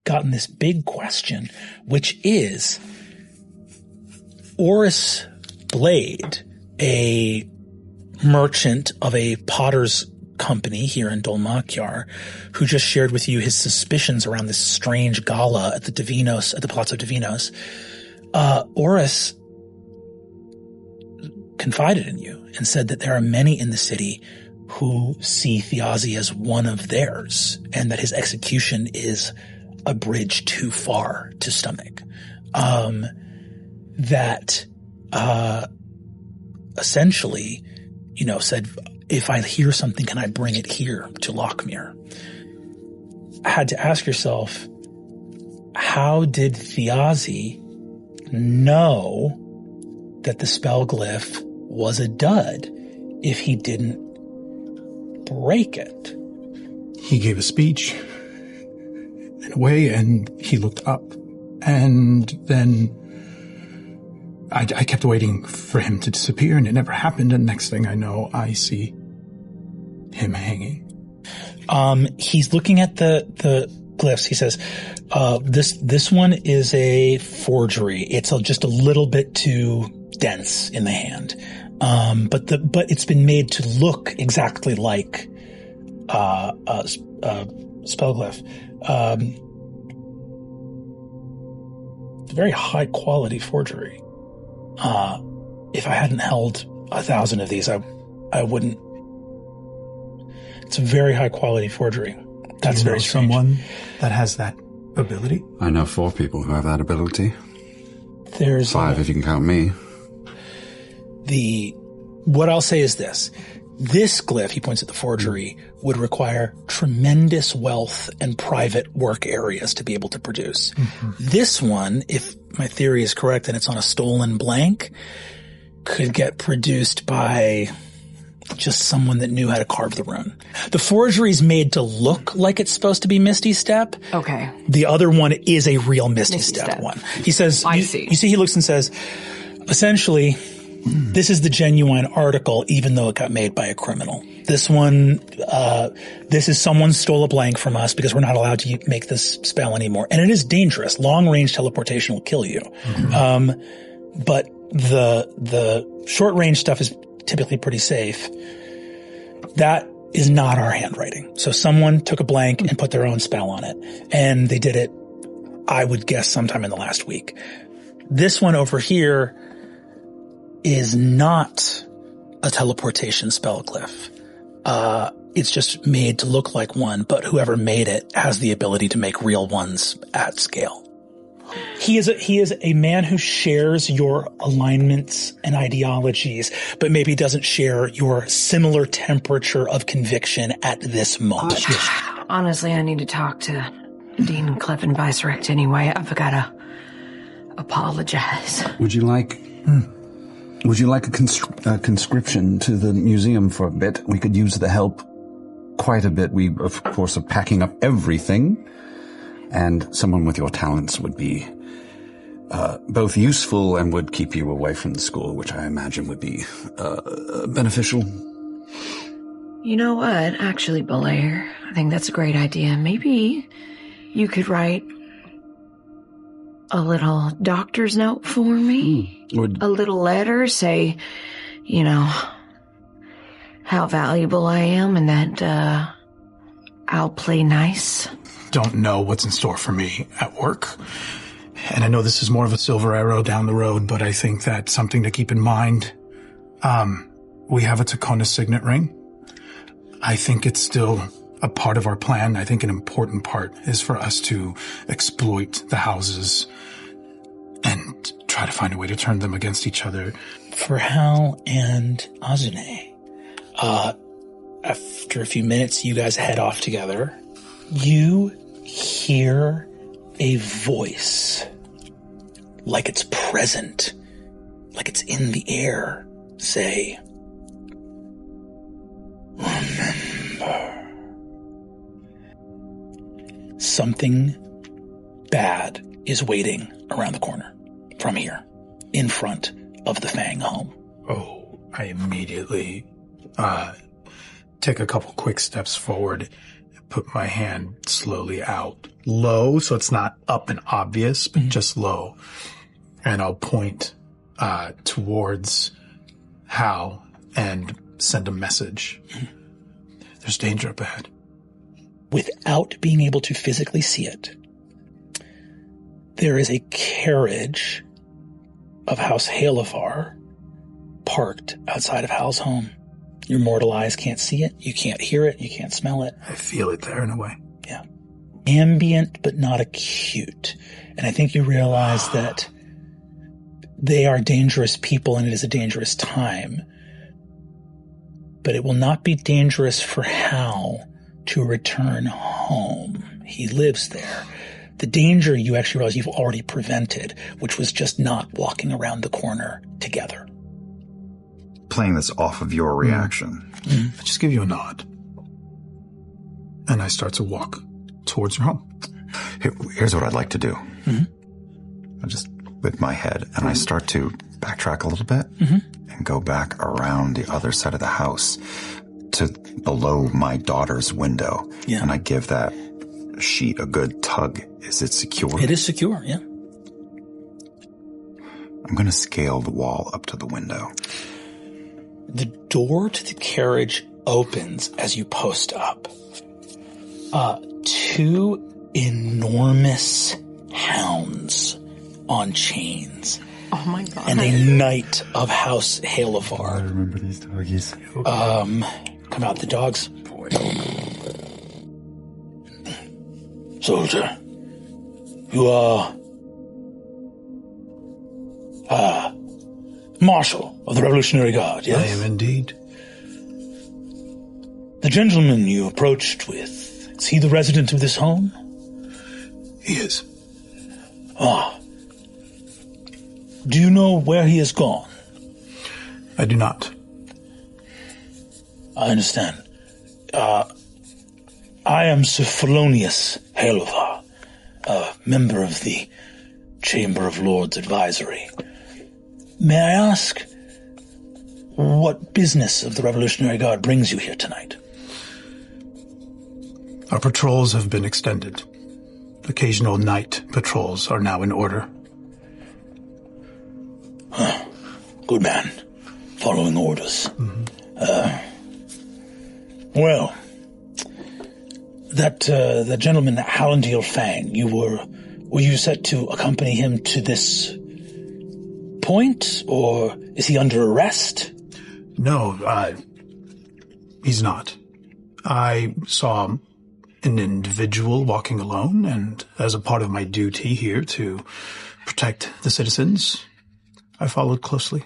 gotten this big question, which is Oris Blade, a merchant of a potter's company here in Dolmakyar, who just shared with you his suspicions around this strange gala at the Divinos, at the Palazzo Divinos. Oris confided in you and said that there are many in the city who see Thjazi as one of theirs, and that his execution is a bridge too far to stomach. Essentially, said, if I hear something, can I bring it here to Lockmere? I had to ask yourself, how did Thjazi know that the spell glyph was a dud if he didn't break it? He gave a speech in a way, and he looked up. And then I kept waiting for him to disappear, and it never happened. And next thing I know, I see him hanging. He's looking at the glyphs. He says, this one is a forgery. It's just a little bit too dense in the hand. But it's been made to look exactly like a spell glyph. It's a very high quality forgery. If I hadn't held 1,000 of these, I wouldn't. It's a very high quality forgery. That's very strange. Someone that has that ability? I know 4 people who have that ability. There's 5 if you can count me. What I'll say is this. This glyph, he points at the forgery, would require tremendous wealth and private work areas to be able to produce. Mm-hmm. This one, if my theory is correct and it's on a stolen blank, could get produced by just someone that knew how to carve the rune. The forgery is made to look like it's supposed to be Misty Step. Okay. The other one is a real Misty Step one. He says, I see. You see, he looks and says, essentially, this is the genuine article, even though it got made by a criminal. This one, this is someone stole a blank from us because we're not allowed to make this spell anymore. And it is dangerous. Long-range teleportation will kill you. Mm-hmm. But the short-range stuff is typically pretty safe. That is not our handwriting. So someone took a blank and put their own spell on it. And they did it, I would guess, sometime in the last week. This one over here is not a teleportation spell glyph. It's just made to look like one, but whoever made it has the ability to make real ones at scale. He is a man who shares your alignments and ideologies, but maybe doesn't share your similar temperature of conviction at this moment. Honestly, I need to talk to Dean Clef and Vice-Rect anyway. I've got to apologize. Would you like a conscription to the museum for a bit? We could use the help quite a bit. We, of course, are packing up everything. And someone with your talents would be both useful and would keep you away from the school, which I imagine would be beneficial. You know what? Actually, Bolaire, I think that's a great idea. Maybe you could write a little doctor's note for me. A little letter, say, how valuable I am and that I'll play nice. Don't know what's in store for me at work. And I know this is more of a silver arrow down the road, but I think that's something to keep in mind. We have a Takona signet ring. I think it's still a part of our plan. I think an important part is for us to exploit the houses and try to find a way to turn them against each other. For Hal and Azune, after a few minutes, you guys head off together. You hear a voice, like it's present, like it's in the air, say, "Remember." Something bad is waiting around the corner from here, in front of the Fang home. Oh, I immediately take a couple quick steps forward, put my hand slowly out. Low, so it's not up and obvious, but just low. And I'll point towards Hal and send a message. There's danger up ahead. Without being able to physically see it, there is a carriage of House Halovar parked outside of Hal's home. Your mortal eyes can't see it, you can't hear it, you can't smell it. I feel it there in a way. Yeah. Ambient, but not acute. And I think you realize that they are dangerous people and it is a dangerous time. But it will not be dangerous for Hal to return home. He lives there. The danger you actually realize you've already prevented, which was just not walking around the corner together. Playing this off of your reaction. I just give you a nod. And I start to walk towards your home. Here's what I'd like to do. I just whip my head and I start to backtrack a little bit and go back around the other side of the house to below my daughter's window. Yeah. And I give that sheet a good tug. Is it secure? It is secure, yeah. I'm going to scale the wall up to the window. The door to the carriage opens as you post up. Two enormous hounds on chains. Oh my god. And a knight of House Halovar. I remember these doggies. Come out the dogs. Soldier, you are Marshal of the Revolutionary Guard, yes? I am indeed. The gentleman you approached with, is he the resident of this home? He is. Do you know where he has gone? I do not. I understand. I am Sir Felonius Halovar, a member of the Chamber of Lords Advisory. May I ask what business of the Revolutionary Guard brings you here tonight? Our patrols have been extended. Occasional night patrols are now in order. Good man. Following orders. Well, that gentleman, Hallandil Fang, were you set to accompany him to this point, or is he under arrest? No, he's not. I saw an individual walking alone, and as a part of my duty here to protect the citizens, I followed closely.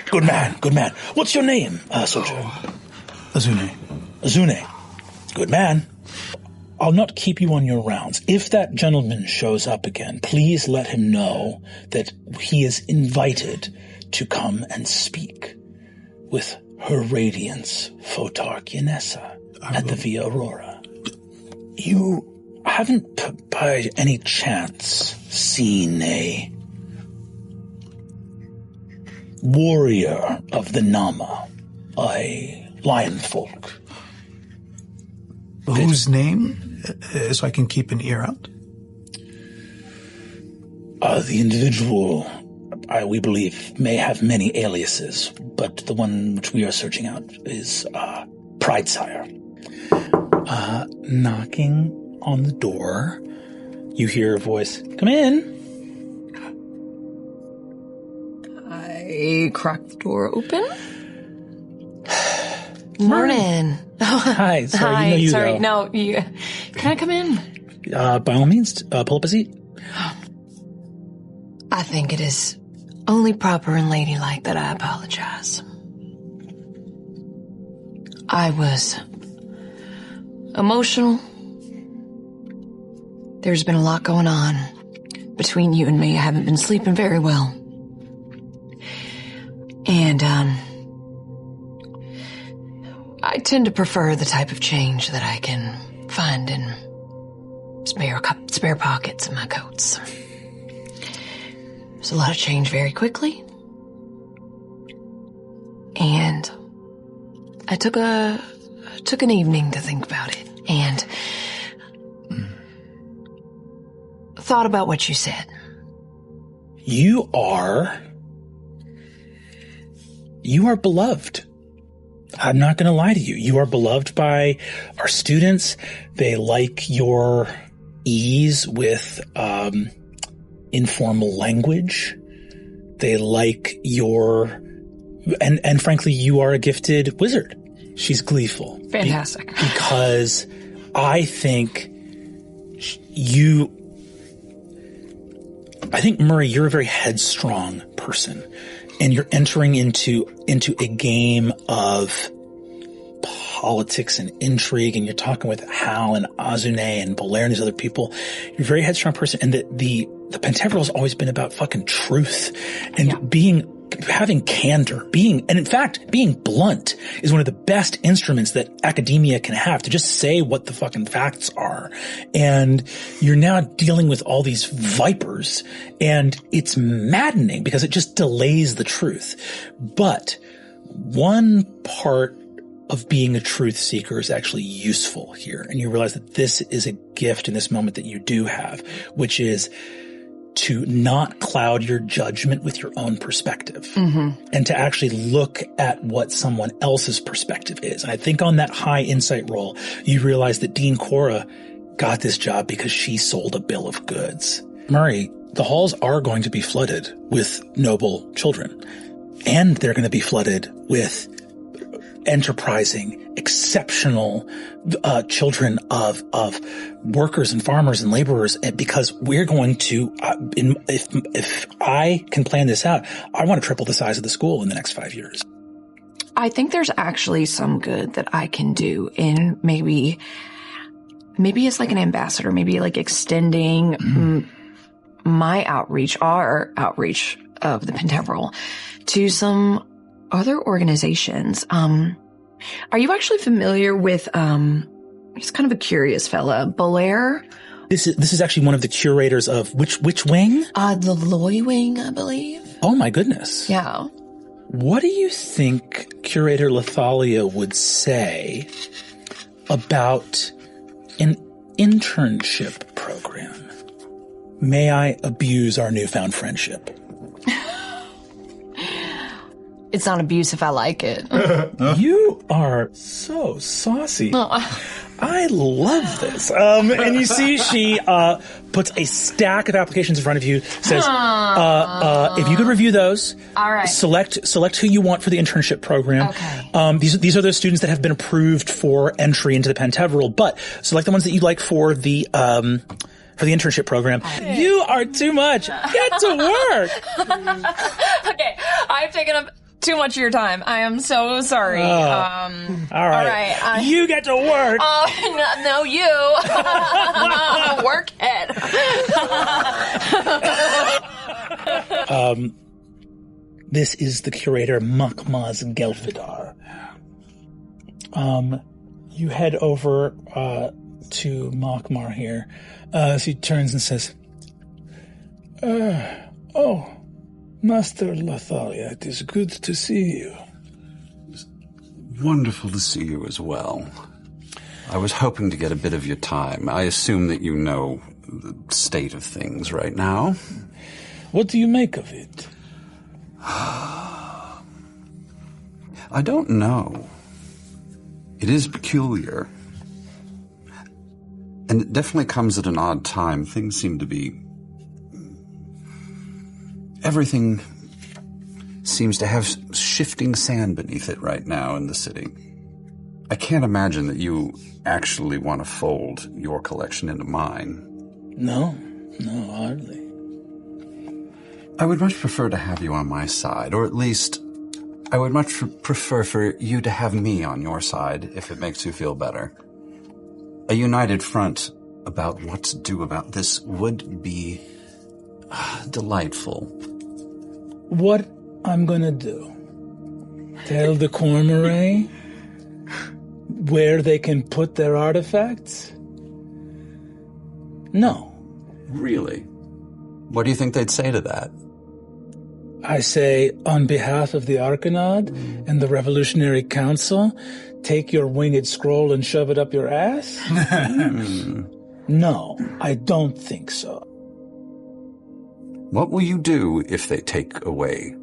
Good man, good man. What's your name, soldier? Azune. Azune. Good man. I'll not keep you on your rounds. If that gentleman shows up again, please let him know that he is invited to come and speak with Her Radiance, Photar Kinessa, at the Via Aurora. You haven't, by any chance, seen a warrior of the Nama, a lion folk? Whose name, so I can keep an ear out? The individual, we believe, may have many aliases, but the one which we are searching out is Pridesire. Knocking on the door, you hear a voice, "Come in." I crack the door open. Morning. Hi, sorry, Hi, you know you sorry. go. No, can I come in? By all means, pull up a seat. I think it is only proper and ladylike that I apologize. I was emotional. There's been a lot going on between you and me. I haven't been sleeping very well. And, I tend to prefer the type of change that I can find in spare pockets in my coats. There's a lot of change very quickly. And I took an evening to think about it. And thought about what you said. You are beloved. I'm not going to lie to you. You are beloved by our students. They like your ease with informal language. They like your, and frankly, you are a gifted wizard. She's gleeful. Fantastic. Because I think Murray, you're a very headstrong person, and you're entering into a game of politics and intrigue, and you're talking with Hal and Azune and Bolaire and these other people. You're a very headstrong person, and the Penteveril has always been about fucking truth and having candor, and in fact, being blunt is one of the best instruments that academia can have, to just say what the fucking facts are. And you're now dealing with all these vipers, and it's maddening because it just delays the truth. But one part of being a truth seeker is actually useful here. And you realize that this is a gift in this moment that you do have, which is to not cloud your judgment with your own perspective, and to actually look at what someone else's perspective is. And I think on that high insight roll, you realize that Dean Kora got this job because she sold a bill of goods. Murray, the halls are going to be flooded with noble children, and they're going to be flooded with enterprising, exceptional children of workers and farmers and laborers, because we're going to, if I can plan this out, I want to triple the size of the school in the next 5 years. I think there's actually some good that I can do in maybe it's like an ambassador, maybe like extending my outreach, our outreach of the Penteveril to some other organizations. Are you actually familiar with, he's kind of a curious fella, Bolaire? This is actually one of the curators of which wing? The Loy wing, I believe. Oh my goodness. Yeah. What do you think Curator Lethalia would say about an internship program? May I abuse our newfound friendship? It's not abuse if I like it. You are so saucy. I love this. And you see she puts a stack of applications in front of you, says, if you could review those, all right. Select who you want for the internship program. Okay. These are the students that have been approved for entry into the Penteveril, but select the ones that you'd like for the internship program. You are too much. Get to work. Okay, I've taken up too much of your time. I am so sorry. All right. You get to work. No, you. Work it. This is the curator, Makmaz Gelfidar. You head over to Makmar here. She turns and says, oh, Master Lethalia, it is good to see you. Wonderful to see you as well. I was hoping to get a bit of your time. I assume that you know the state of things right now. What do you make of it? I don't know. It is peculiar. And it definitely comes at an odd time. Things seem to be... Everything seems to have shifting sand beneath it right now in the city. I can't imagine that you actually want to fold your collection into mine. No, hardly. I would much prefer to have you on my side, or at least I would much prefer for you to have me on your side, if it makes you feel better. A united front about what to do about this would be delightful. What I'm gonna do? Tell the Cormorant where they can put their artifacts? No. Really? What do you think they'd say to that? I say, on behalf of the Arcanod and the Revolutionary Council, take your winged scroll and shove it up your ass? No, I don't think so. What will you do if they take away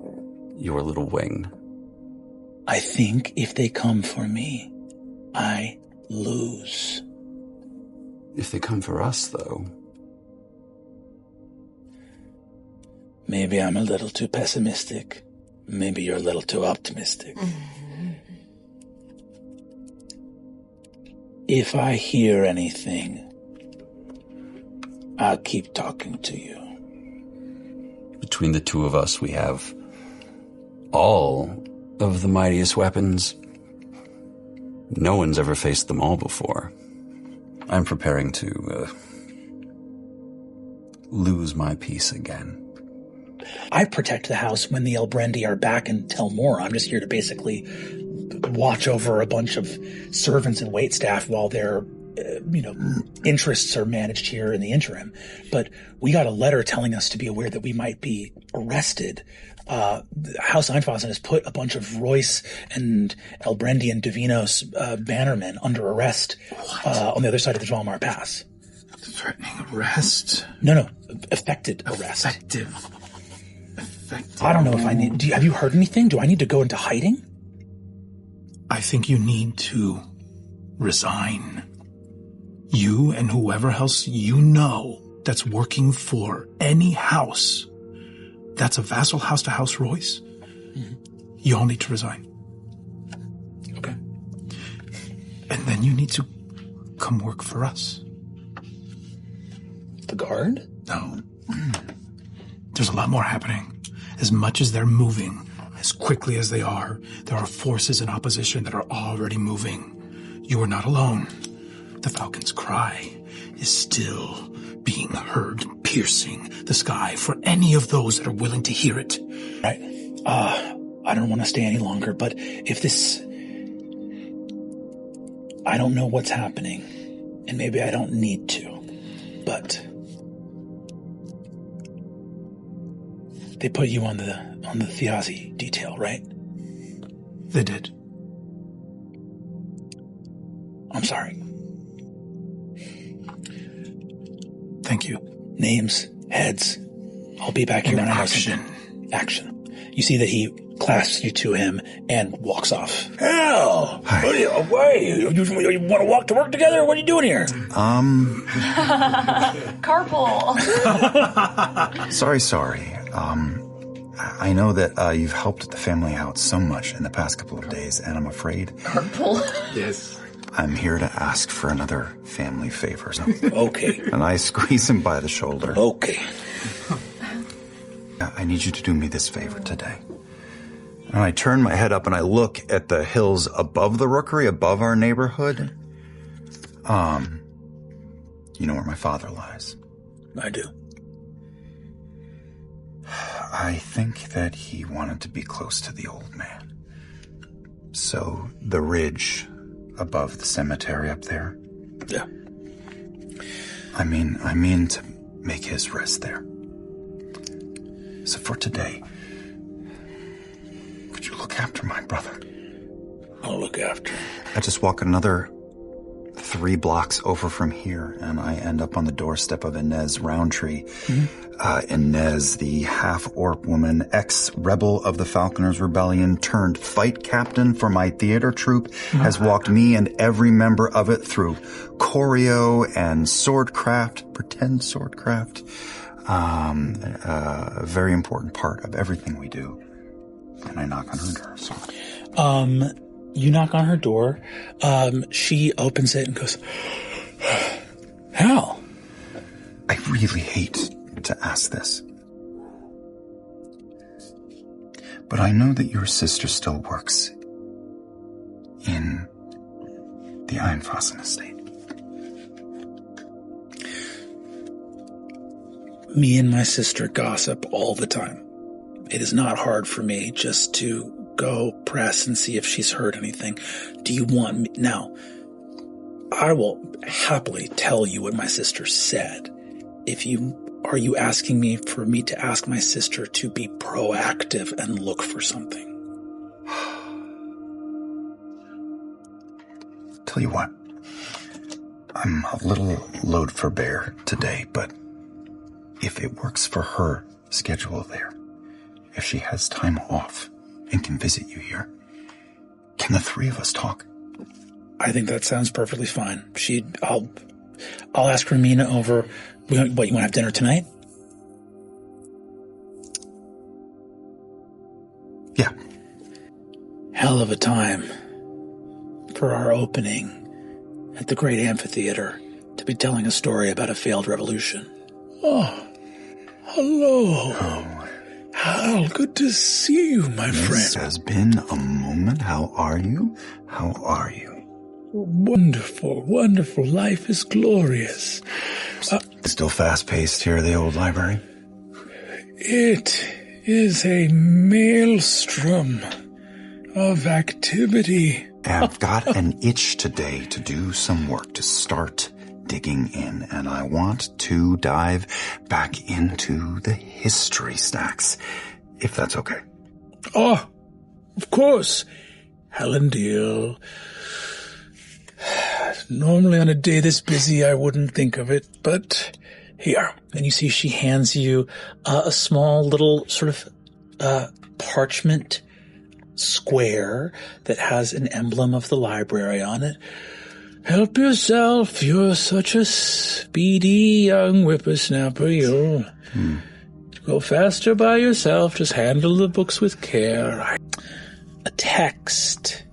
your little wing? I think if they come for me, I lose. If they come for us, though... Maybe I'm a little too pessimistic. Maybe you're a little too optimistic. If I hear anything, I'll keep talking to you. Between the two of us, we have all of the mightiest weapons. No one's ever faced them all before. I'm preparing to lose my peace again. I protect the house when the Elbrendi are back in Tel Mor. I'm just here to basically watch over a bunch of servants and waitstaff while their, interests are managed here in the interim. But we got a letter telling us to be aware that we might be arrested. House Einfasen has put a bunch of Royce and Elbrendi and Divinos bannermen under arrest on the other side of the Dvalmar Pass. Threatening arrest? No. Effected arrest. Effective. I don't know if I need... have you heard anything? Do I need to go into hiding? I think you need to resign. You and whoever else you know that's working for any house that's a vassal house to House Royce, you all need to resign. Okay. And then you need to come work for us. The guard? No. There's a lot more happening. As much as they're moving, as quickly as they are, there are forces in opposition that are already moving. You are not alone. The Falcon's cry is still being heard, piercing the sky for any of those that are willing to hear it. Right. I don't want to stay any longer, but if this... I don't know what's happening, and maybe I don't need to, but... They put you on the Thjazi detail, right? They did. I'm sorry. Thank you. Names, heads. I'll be back here when I know something. Action. You see that he clasps you to him and walks off. Hell! Why? You want to walk to work together? What are you doing here? Carpool. Sorry. I know that you've helped the family out so much in the past couple of days, and I'm afraid... Carpool. Yes. I'm here to ask for another family favor. So. Okay. And I squeeze him by the shoulder. Okay. I need you to do me this favor today. And I turn my head up and I look at the hills above the rookery, above our neighborhood. You know where my father lies? I do. I think that he wanted to be close to the old man. So the ridge above the cemetery up there. Yeah. I mean to make his rest there. So for today, could you look after my brother? I'll look after. I just walk another 3 blocks over from here, and I end up on the doorstep of Inez Roundtree. Inez, the half-orc woman, ex-rebel of the Falconers' Rebellion, turned fight captain for my theater troupe, has walked me and every member of it through choreo and swordcraft, pretend swordcraft. A very important part of everything we do. And I knock on her door, so... You knock on her door. She opens it and goes, Hal. I really hate to ask this. But I know that your sister still works in the Einfasen estate. Me and my sister gossip all the time. It is not hard for me just to go press and see if she's heard anything. Do you want me? Now, I will happily tell you what my sister said. Are you asking me for me to ask my sister to be proactive and look for something? Tell you what, I'm a little load for bear today, but if it works for her schedule there, if she has time off and can visit you here, can the three of us talk? I think that sounds perfectly fine. I'll ask Ramina over. What, you want to have dinner tonight? Yeah. Hell of a time for our opening at the Great Amphitheater to be telling a story about a failed revolution. Oh, hello. Oh. Hal, good to see you, my friend. It has been a moment. How are you? How are you? Wonderful, wonderful. Life is glorious. Still fast-paced here at the old library? It is a maelstrom of activity. I've got an itch today to do some work, to start digging in, and I want to dive back into the history stacks, if that's okay. Oh, of course. Helen Deal. Normally on a day this busy, I wouldn't think of it, but here. And you see she hands you a small little sort of parchment square that has an emblem of the library on it. Help yourself. You're such a speedy young whippersnapper. You'll go faster by yourself. Just handle the books with care. A text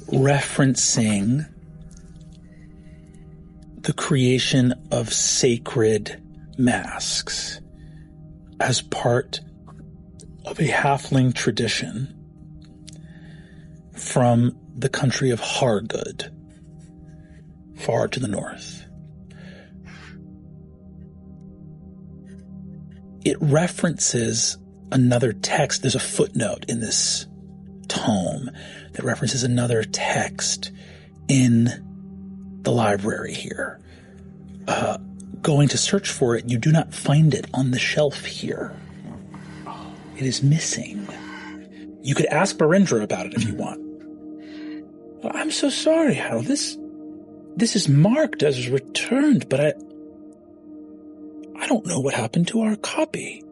referencing the creation of sacred masks as part of a halfling tradition from the country of Hargood, far to the north. It references another text. There's a footnote in this tome that references another text in the library here. Going to search for it, you do not find it on the shelf here. It is missing. You could ask Berindra about it if you want. Well, I'm so sorry, Harold. This is marked as returned, but I don't know what happened to our copy.